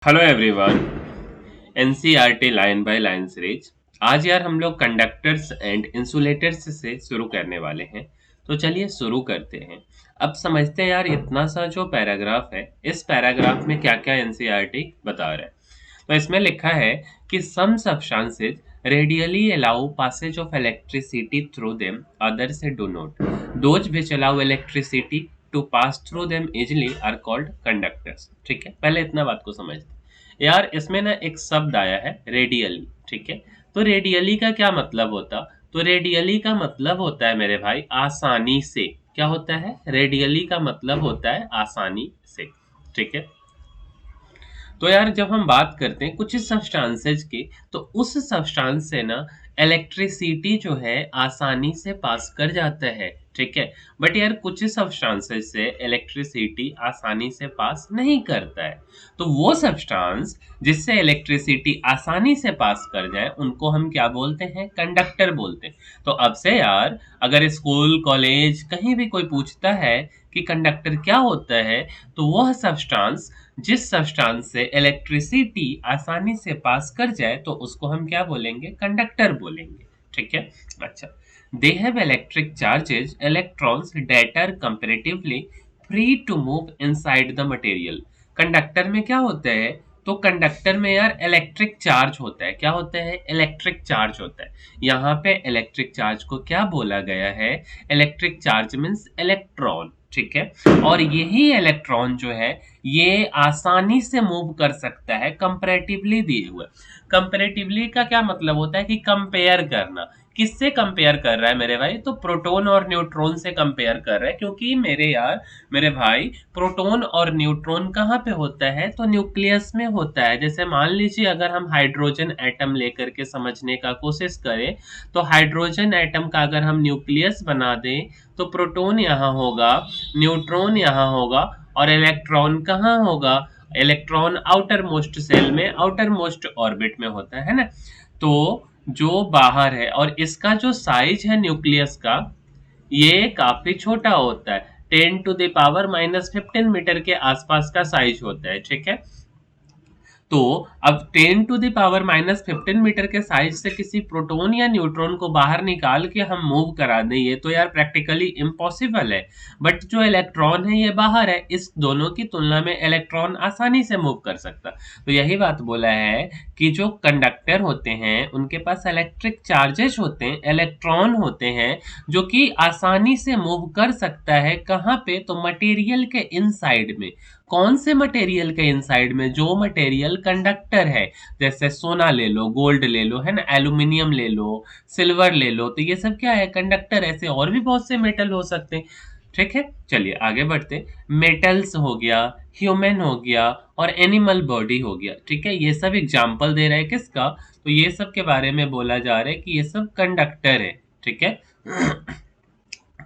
Hello everyone. NCERT line by line series. आज यार हम लोग कंडक्टर्स एंड इंसुलेटर्स से शुरू करने वाले हैं। तो चलिए शुरू करते हैं। अब समझते हैं यार, इतना सा जो पैराग्राफ है, इस पैराग्राफ में क्या क्या एनसीईआरटी बता रहा है। तो इसमें लिखा है कि some substances readily allow passage of electricity through them, others do not. Those which allow electricity to pass through them easily are called conductors। ठीक है, पहले इतना बात को समझते हैं। यार इसमें ना एक शब्द आया है रेडियली। ठीक है, तो रेडियली का क्या मतलब होता? तो रेडियली का मतलब होता है मेरे भाई आसानी से। क्या होता है? रेडियली का मतलब होता है आसानी से। ठीक है, तो यार जब हम बात करते हैं कुछ सब्सटेंसेज की, तो उस सब्सटेंस से ना इलेक्ट्रिसिटी जो है आसानी से पास कर जाता है। ठीक है, बट यार कुछ सब्सटेंसेज से इलेक्ट्रिसिटी आसानी से पास नहीं करता है। तो वो सब्सटेंस जिससे इलेक्ट्रिसिटी आसानी से पास कर जाए उनको हम क्या बोलते हैं? कंडक्टर बोलते हैं। तो अब से यार अगर स्कूल कॉलेज कहीं भी कोई पूछता है कि कंडक्टर क्या होता है, तो वह सब्सटेंस जिस सब्सटेंस से इलेक्ट्रिसिटी आसानी से पास कर जाए तो उसको हम क्या बोलेंगे? कंडक्टर बोलेंगे। ठीक है, अच्छा। They have electric charges electrons that are comparatively free to move inside the material. Conductor में क्या होता है? तो कंडक्टर में यार इलेक्ट्रिक चार्ज होता है। क्या होता है? इलेक्ट्रिक चार्ज होता है। यहाँ पे इलेक्ट्रिक चार्ज को क्या बोला गया है? Electric charge means electron. ठीक है, और यही इलेक्ट्रॉन जो है ये आसानी से मूव कर सकता है कंपैरेटिवली दिए हुए। कंपैरेटिवली का क्या मतलब होता है? कि कंपेयर करना। किससे कंपेयर कर रहा है मेरे भाई? तो प्रोटॉन और न्यूट्रॉन से कंपेयर कर रहा है, क्योंकि मेरे भाई प्रोटॉन और न्यूट्रॉन कहाँ पे होता है? तो न्यूक्लियस में होता है। जैसे मान लीजिए अगर हम हाइड्रोजन एटम लेकर के समझने का कोशिश करें, तो हाइड्रोजन एटम का अगर हम न्यूक्लियस बना दें तो प्रोटॉन यहाँ होगा, न्यूट्रॉन यहाँ होगा, और इलेक्ट्रॉन कहाँ होगा? इलेक्ट्रॉन आउटर मोस्ट सेल में, आउटर मोस्ट ऑर्बिट में होता है ना। तो जो बाहर है, और इसका जो साइज है न्यूक्लियस का, ये काफी छोटा होता है। 10⁻⁻15 मीटर के आसपास का साइज होता है। ठीक है, तो अब 10⁻⁻15 मीटर के साइज से किसी प्रोटॉन या न्यूट्रॉन को बाहर निकाल के हम मूव करा दें, ये तो यार प्रैक्टिकली इम्पॉसिबल है। बट जो इलेक्ट्रॉन है ये बाहर है, इस दोनों की तुलना में इलेक्ट्रॉन आसानी से मूव कर सकता। तो यही बात बोला है कि जो कंडक्टर होते हैं उनके पास इलेक्ट्रिक चार्जेस होते हैं, इलेक्ट्रॉन होते हैं, जो कि आसानी से मूव कर सकता है। कहाँ पे? तो मटेरियल के इनसाइड में। कौन से मटेरियल के इनसाइड में? जो मटेरियल कंडक्टर है। जैसे सोना ले लो, गोल्ड ले लो, है ना, एल्यूमिनियम ले लो, सिल्वर ले लो, तो ये सब क्या है? कंडक्टर। ऐसे और भी बहुत से मेटल हो सकते हैं। ठीक है, चलिए आगे बढ़ते। मेटल्स हो गया, ह्यूमन हो गया, और एनिमल बॉडी हो गया। ठीक है, ये सब एग्जाम्पल दे रहा है किसका? तो ये सब के बारे में बोला जा रहा है कि ये सब कंडक्टर है। ठीक है,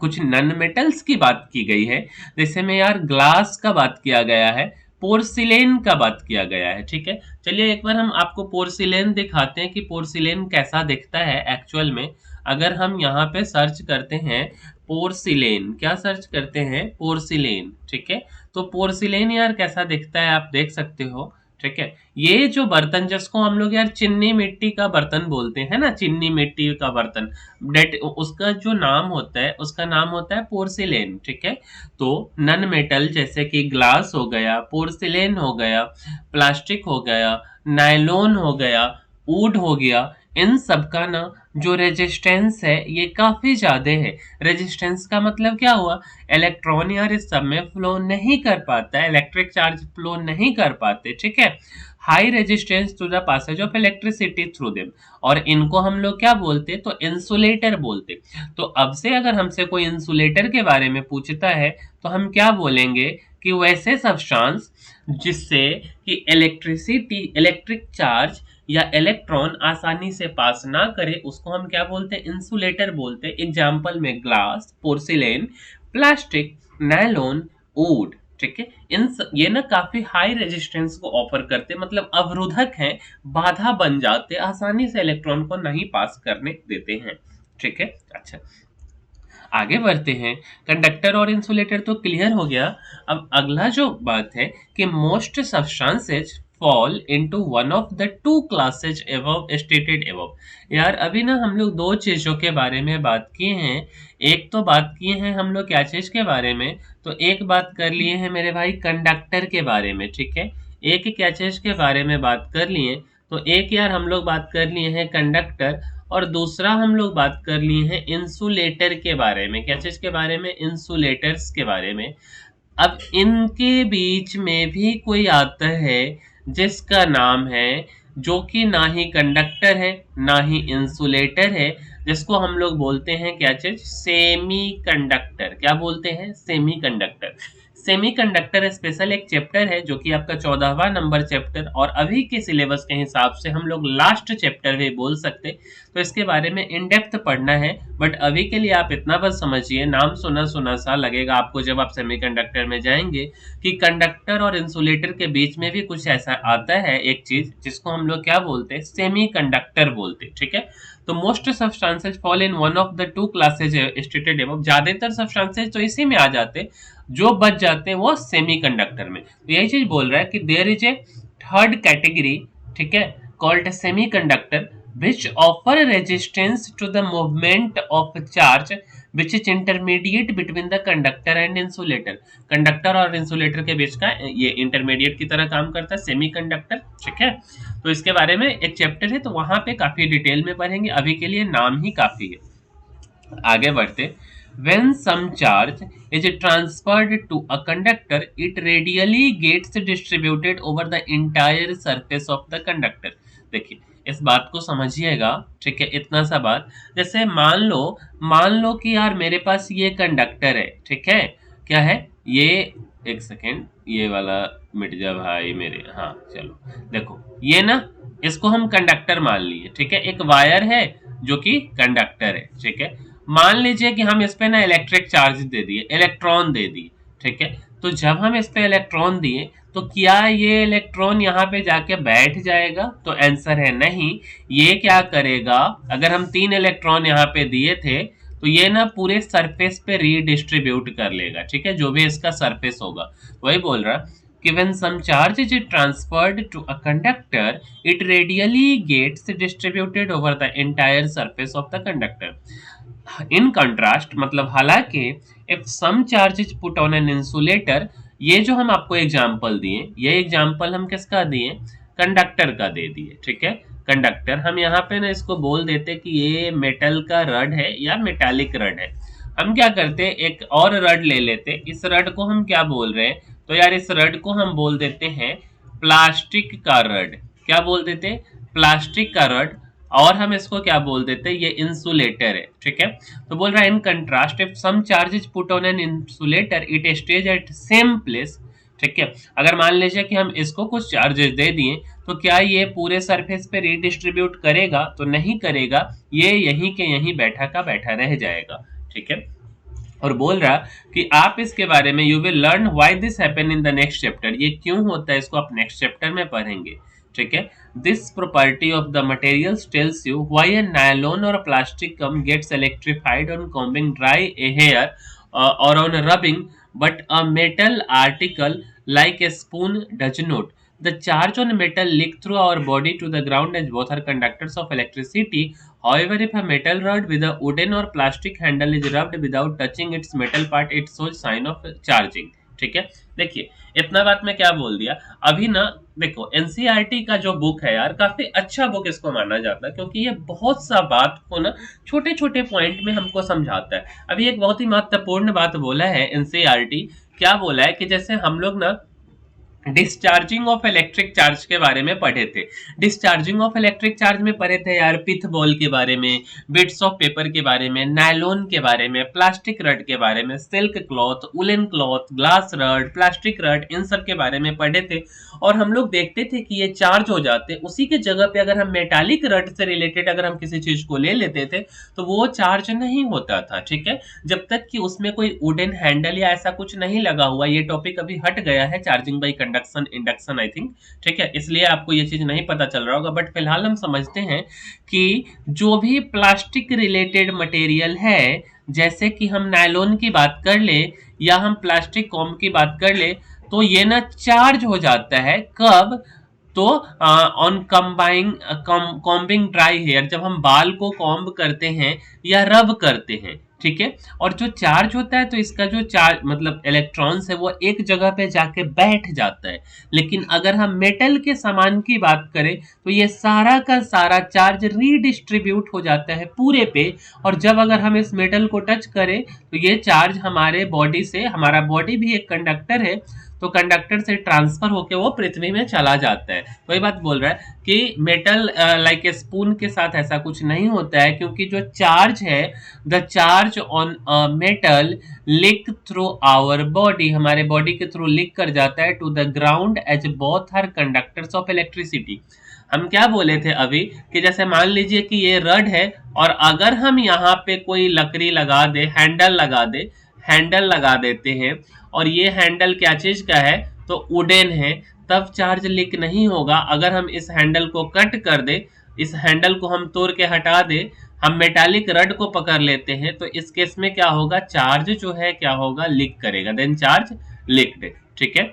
कुछ नन मेटल्स की बात की गई है, जैसे में यार ग्लास का बात किया गया है, पोर्सिलेन का बात किया गया है। ठीक है, चलिए एक बार हम आपको पोर्सिलेन दिखाते हैं कि पोर्सिलेन कैसा दिखता है एक्चुअल में। अगर हम यहाँ पे सर्च करते हैं पोर्सिलेन, क्या सर्च करते हैं? पोर्सिलेन। ठीक है, तो पोर्सिलेन यार कैसा दिखता है आप देख सकते हो। ठीक है, ये जो बर्तन जिसको हम लोग यार चिन्नी मिट्टी का बर्तन बोलते हैं ना, चिन्नी मिट्टी का बर्तन, डेट उसका जो नाम होता है उसका नाम होता है पोर्सिलेन। ठीक है, तो नन मेटल जैसे कि ग्लास हो गया, पोर्सिलेन हो गया, प्लास्टिक हो गया, नायलॉन हो गया, वुड हो गया, इन सब का ना जो रेजिस्टेंस है ये काफी ज्यादा है। रेजिस्टेंस का मतलब क्या हुआ? इलेक्ट्रॉन यार इस सब में फ्लो नहीं कर पाता, इलेक्ट्रिक चार्ज फ्लो नहीं कर पाते। ठीक है, high resistance to the passage of electricity through them, और इनको हम लोग क्या बोलते? तो इंसुलेटर बोलते। तो अब से अगर हमसे कोई इंसुलेटर के बारे में पूछता है तो हम क्या बोलेंगे? कि वैसे सब्सटेंस जिससे कि इलेक्ट्रिसिटी, इलेक्ट्रिक चार्ज या इलेक्ट्रॉन आसानी से पास ना करे उसको हम क्या बोलते हैं? इंसुलेटर बोलते हैं। एग्जाम्पल में glass, porcelain, plastic, nylon, would. ठीक है, ये ना काफी हाई रेजिस्टेंस को ऑफर करते, मतलब अवरोधक हैं, बाधा बन जाते, आसानी से इलेक्ट्रॉन को नहीं पास करने देते हैं। ठीक है, अच्छा आगे बढ़ते हैं। कंडक्टर और इंसुलेटर तो क्लियर हो गया। अब अगला जो बात है कि most substances fall into one of the two classes above stated above। यार अभी ना हम लोग दो चीजों के बारे में बात किए हैं। एक तो बात किए हैं हम लोग क्या चीज के बारे में, तो एक बात कर लिए हैं मेरे भाई कंडक्टर के बारे में, ठीक है। एक क्या चीज के बारे में बात कर लिए, तो एक यार हम लोग बात कर लिए हैं कंडक्टर, और दूसरा हम लोग बात कर लिए हैं इंसुलेटर के बारे में। क्या चीज के बारे में? इंसुलेटर्स के बारे में। अब इनके बीच में भी कोई आता है जिसका नाम है, जो कि ना ही कंडक्टर है ना ही इंसुलेटर है, जिसको हम लोग बोलते हैं क्या चीज? Semi conductor. क्या बोलते हैं? Semi conductor. Semi conductor special एक चैप्टर है जो कि आपका 14वां नंबर चैप्टर, और अभी के सिलेबस के हिसाब से हम लोग लास्ट चैप्टर भी बोल सकते। तो इसके बारे में इन डेप्थ पढ़ना है, बट अभी के लिए आप इतना बस समझिए, नाम सुना सुना सा लगेगा आपको जब आप सेमीकंडक्टर में जाएंगे, कि कंडक्टर और इंसुलेटर के बीच में भी कुछ ऐसा आता है एक चीज जिसको हम लोग क्या बोलते हैं? सेमी कंडक्टर बोलते हैं, ठीक है। तो most substances fall in one of the two classes stated above. ज्यादातर सब्सटेंसेज तो इसी में आ जाते, जो बच जाते हैं वो सेमी कंडक्टर में। तो यही चीज बोल रहा है कि there is a third category, ठीक है, called semiconductor, which offer resistance to the movement of charge which is intermediate between the conductor and insulator। Conductor और इंसुलेटर के बीच का ये इंटरमीडिएट की तरह काम करता है सेमीकंडक्टर, ठीक है। तो इसके बारे में एक चैप्टर है, तो वहां पे काफी डिटेल में पढ़ेंगे, अभी के लिए नाम ही काफी है। आगे बढ़ते। When some charge is transferred to a conductor, it radially gets distributed over the entire surface of the conductor। देखिए इस बात को समझिएगा, ठीक है, इतना सा बात। जैसे मान लो कि यार मेरे पास ये कंडक्टर है, ठीक है। क्या है ये? एक सेकेंड, ये वाला मिट जा भाई मेरे। हाँ चलो, देखो ये ना, इसको हम कंडक्टर मान लिए, ठीक है। एक वायर है जो कि कंडक्टर है, ठीक है। मान लीजिए कि हम इस पे ना इलेक्ट्रिक चार्ज दे दिए, इलेक्ट्रॉन दे दिए, ठीक है। तो जब हम इस पे इलेक्ट्रॉन दिए, तो क्या ये इलेक्ट्रॉन यहाँ पे जाके बैठ जाएगा? तो आंसर है नहीं। ये क्या करेगा, अगर हम 3 इलेक्ट्रॉन यहाँ पे दिए थे, तो ये ना पूरे सरफेस पे रीडिस्ट्रीब्यूट कर लेगा, ठीक है, जो भी इसका सरफेस होगा। वही बोल रहा कि when some charge is transferred to a conductor, it radially gets distributed over the entire surface of the conductor। In contrast, मतलब हालांकि if some charge is put on an insulator, ये जो हम आपको एग्जांपल दिए, ये एग्जांपल हम किसका दिए? कंडक्टर का दे दिए, ठीक है। कंडक्टर हम यहाँ पे ना इसको बोल देते कि ये मेटल का रड है या मेटालिक रड है। हम क्या करते, एक और रड ले लेते, इस रड को हम क्या बोल रहे हैं? तो यार इस रड को हम बोल देते हैं प्लास्टिक का रड। क्या बोल देते? प्लास्टिक का रड। और हम इसको क्या बोल देते हैं? ये इंसुलेटर है, ठीक है। तो बोल रहा है in contrast if some charge is put on an insulator it stays at same place, ठीक है। अगर मान लीजिए कि हम इसको कुछ चार्जेस दे दिए, तो क्या ये पूरे सरफेस पे रीडिस्ट्रीब्यूट करेगा? तो नहीं करेगा, ये यहीं के यहीं बैठा का बैठा रह जाएगा, ठीक है। और बोल रहा कि आप इसके बारे में you will learn why this happen in the next chapter. ये क्यों होता है इसको आप नेक्स्ट चैप्टर में पढ़ेंगे, ठीक है। This property of the materials tells you why a nylon और plastic comb gets electrified on combing dry hair or on rubbing, but a metal article like a spoon does not। The charge on metal leak through our body to the ground as both are conductors of electricity। However, if a metal rod with a wooden or plastic handle is rubbed without touching its metal part, it shows sign of charging। ठीक है, देखिए इतना बात मैं क्या बोल दिया अभी ना। देखो एनसीईआरटी का जो बुक है यार, काफी अच्छा बुक इसको माना जाता है, क्योंकि ये बहुत सा बात को ना छोटे छोटे पॉइंट में हमको समझाता है। अभी एक बहुत ही महत्वपूर्ण बात बोला है एनसीईआरटी। क्या बोला है कि जैसे हम लोग ना डिस्चार्जिंग ऑफ इलेक्ट्रिक चार्ज के बारे में पढ़े थे। डिस्चार्जिंग ऑफ इलेक्ट्रिक चार्ज में पढ़े थे यार, पिथ बॉल के बारे में, बिट्स ऑफ पेपर के बारे में, नायलॉन के बारे में, प्लास्टिक रड के बारे में, silk cloth, woollen cloth, glass rod, plastic rod, इन सब के बारे में पढ़े थे। और हम लोग देखते थे कि ये चार्ज हो जाते, उसी के जगह पे अगर हम मेटालिक रड से रिलेटेड अगर हम किसी चीज को ले लेते थे तो वो चार्ज नहीं होता था, ठीक है, जब तक कि उसमें कोई वुडन हैंडल या ऐसा कुछ नहीं लगा हुआ। ये टॉपिक अभी हट गया है, charging by conduction induction I think, ठीक है, इसलिए आपको ये चीज नहीं पता चल रहा होगा। बट फिलहाल हम समझते हैं कि जो भी प्लास्टिक रिलेटेड मटेरियल है, जैसे कि हम नायलॉन की बात कर ले या हम प्लास्टिक कॉम की बात कर ले, तो ये ना चार्ज हो जाता है कब? तो ऑन कॉम्बिंग ड्राई हेयर, जब हम बाल को कॉम्ब करते हैं या रब करते हैं, ठीक है। और जो चार्ज होता है तो इसका जो चार्ज मतलब इलेक्ट्रॉन्स है वो एक जगह पे जाके बैठ जाता है। लेकिन अगर हम मेटल के सामान की बात करें तो ये सारा का सारा चार्ज रीडिस्ट्रीब्यूट हो जाता है पूरे पे। और जब अगर हम इस मेटल को टच करें तो ये चार्ज हमारे बॉडी से, हमारा बॉडी भी एक कंडक्टर है, तो कंडक्टर से ट्रांसफर होके वो पृथ्वी में चला जाता है। वही बात बोल रहा है कि मेटल लाइक ए स्पून के साथ ऐसा कुछ नहीं होता है, क्योंकि जो चार्ज है, the charge on metal leak through our body, हमारे बॉडी के थ्रू लीक कर जाता है to the ground as both are conductors of electricity. हम क्या बोले थे अभी कि जैसे मान लीजिए कि ये रड है और अगर हम यहाँ पे कोई लकड़ी लगा दे, हैंडल लगा देते हैं, और ये हैंडल क्या चीज का है, तो वुडन है, तब चार्ज लीक नहीं होगा। अगर हम इस हैंडल को कट कर दे, इस हैंडल को हम तोड़ के हटा दे, हम मेटालिक रड को पकड़ लेते हैं, तो इस केस में क्या होगा, चार्ज जो है क्या होगा, लीक करेगा, देन चार्ज लीक्ड, ठीक है।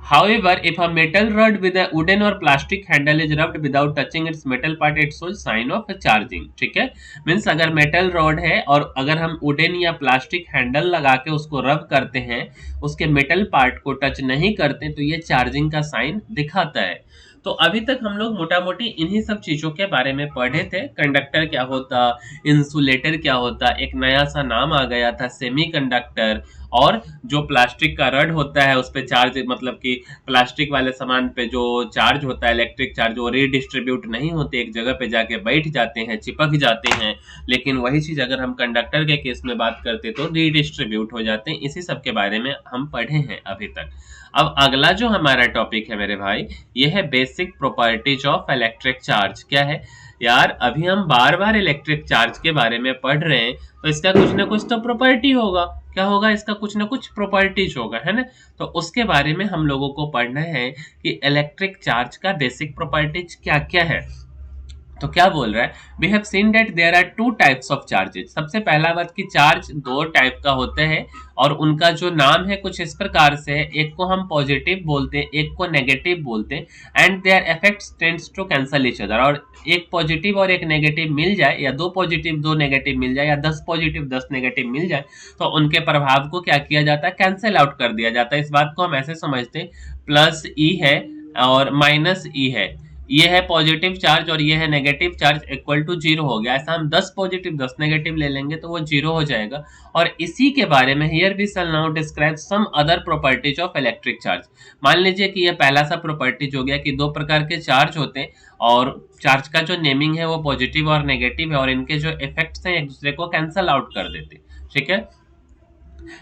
However, if a metal rod with a wooden or plastic handle is rubbed without touching its metal part, it shows sign of charging, ठीक है। मीन्स अगर मेटल रॉड है और अगर हम वुडन या प्लास्टिक हैंडल लगा के उसको रब करते हैं, उसके मेटल पार्ट को टच नहीं करते, तो ये चार्जिंग का साइन दिखाता है। तो अभी तक हम लोग मोटा मोटी इन्हीं सब चीजों के बारे में पढ़े थे। कंडक्टर क्या होता, इंसुलेटर क्या होता, एक नया सा नाम आ गया था सेमीकंडक्टर, और जो प्लास्टिक का रड होता है उस पे चार्ज, मतलब कि प्लास्टिक वाले सामान पे जो चार्ज होता है, इलेक्ट्रिक चार्ज, वो रीडिस्ट्रीब्यूट नहीं होते, एक जगह पे जाके बैठ जाते हैं, चिपक जाते हैं। लेकिन वही चीज अगर हम कंडक्टर के केस में बात करते तो रीडिस्ट्रीब्यूट हो जाते हैं। इसी सब के बारे में हम पढ़े हैं अभी तक। अब अगला जो हमारा टॉपिक है मेरे भाई, ये है basic properties of electric charge. क्या है यार, अभी हम बार बार इलेक्ट्रिक चार्ज के बारे में पढ़ रहे हैं, तो इसका कुछ ना कुछ तो प्रॉपर्टी होगा। क्या होगा, इसका कुछ ना कुछ प्रॉपर्टीज होगा, है ना। तो उसके बारे में हम लोगों को पढ़ना है कि इलेक्ट्रिक चार्ज का बेसिक प्रॉपर्टीज क्या क्या है। तो क्या बोल रहा है, we have seen that there are two types of charges. सबसे पहला बात कि चार्ज दो टाइप का होता है और उनका जो नाम है कुछ इस प्रकार से है, एक को हम पॉजिटिव बोलते हैं, एक को नेगेटिव बोलते हैं। And their effects tends to cancel each other. और एक पॉजिटिव और एक नेगेटिव मिल जाए, या दो पॉजिटिव दो नेगेटिव मिल जाए, या 10 पॉजिटिव 10 नेगेटिव मिल जाए, तो उनके प्रभाव को क्या किया जाता है, कैंसिल आउट कर दिया जाता है। इस बात को हम ऐसे समझते हैं, प्लस ई है और माइनस ई है, ये है पॉजिटिव चार्ज और ये है negative charge, equal to zero हो गया। ऐसा हम 10 पॉजिटिव 10 नेगेटिव ले लेंगे तो वो जीरो हो जाएगा। और इसी के बारे में here we shall now describe some other properties of electric charge. मान लीजिए कि ये पहला सा प्रॉपर्टीज हो गया कि दो प्रकार के चार्ज होते हैं और चार्ज का जो नेमिंग है वो पॉजिटिव और नेगेटिव है, और इनके जो इफेक्ट्स हैं एक दूसरे को कैंसल आउट कर देते, ठीक है।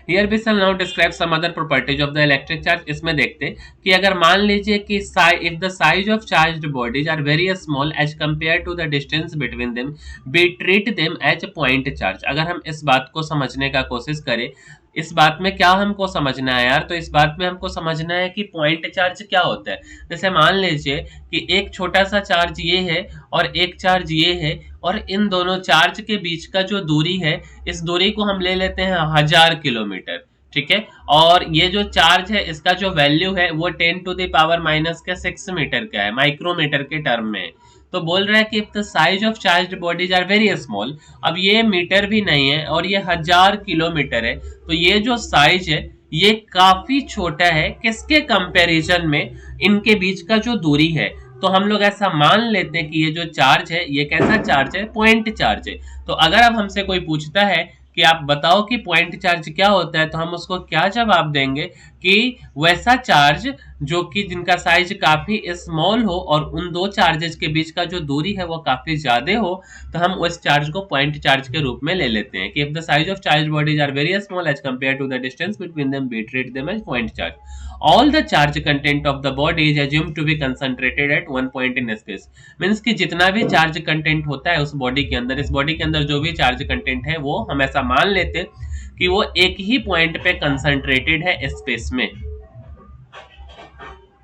Here we shall now describe some other properties of the electric charge। इसमें देखते हैं कि अगर मान लीजिए कि if the size of charged bodies are very small as compared to the distance between them, we treat them as point charge। अगर हम इस बात को समझने का कोशिश करें, इस बात में क्या हमको समझना है यार, तो इस बात में हमको समझना है कि पॉइंट चार्ज क्या होता है। जैसे मान लीजिए कि एक छोटा सा चार्ज ये है और एक चार्ज ये है, और इन दोनों चार्ज के बीच का जो दूरी है, इस दूरी को हम ले लेते हैं 1000 किलोमीटर, ठीक है। और ये जो चार्ज है इसका जो वैल्यू है वो 10 टू द पावर माइनस के 6 मीटर का है, माइक्रोमीटर के टर्म में। तो बोल रहा है कि if the size of charged bodies are very small, अब ये मीटर भी नहीं है और ये 1000 किलोमीटर है, तो ये जो साइज है ये काफी छोटा है किसके कंपैरिजन में, इनके बीच का जो दूरी है। तो हम लोग ऐसा मान लेते हैं कि ये जो चार्ज है ये कैसा चार्ज है, पॉइंट चार्ज है। तो अगर अब हमसे कोई पूछता है कि आप बताओ कि पॉइंट चार्ज क्या होता है, तो हम उसको क्या जवाब देंगे कि वैसा चार्ज जो कि जिनका साइज काफी स्मॉल हो और उन दो चार्जेस के बीच का जो दूरी है वो काफी ज्यादा हो, तो हम उस चार्ज को पॉइंट चार्ज के रूप में ले लेते हैं कि if the size of charge bodies are very small as compare to the distance between them, we treat them as point charge. All the charge content of the body is assumed to be concentrated at one point in space। Means कि जितना भी charge content होता है उस body के अंदर, इस body के अंदर जो भी चार्ज कंटेंट है वो हम ऐसा मान लेते हैं कि वो एक ही पॉइंट पे कंसंट्रेटेड है स्पेस में,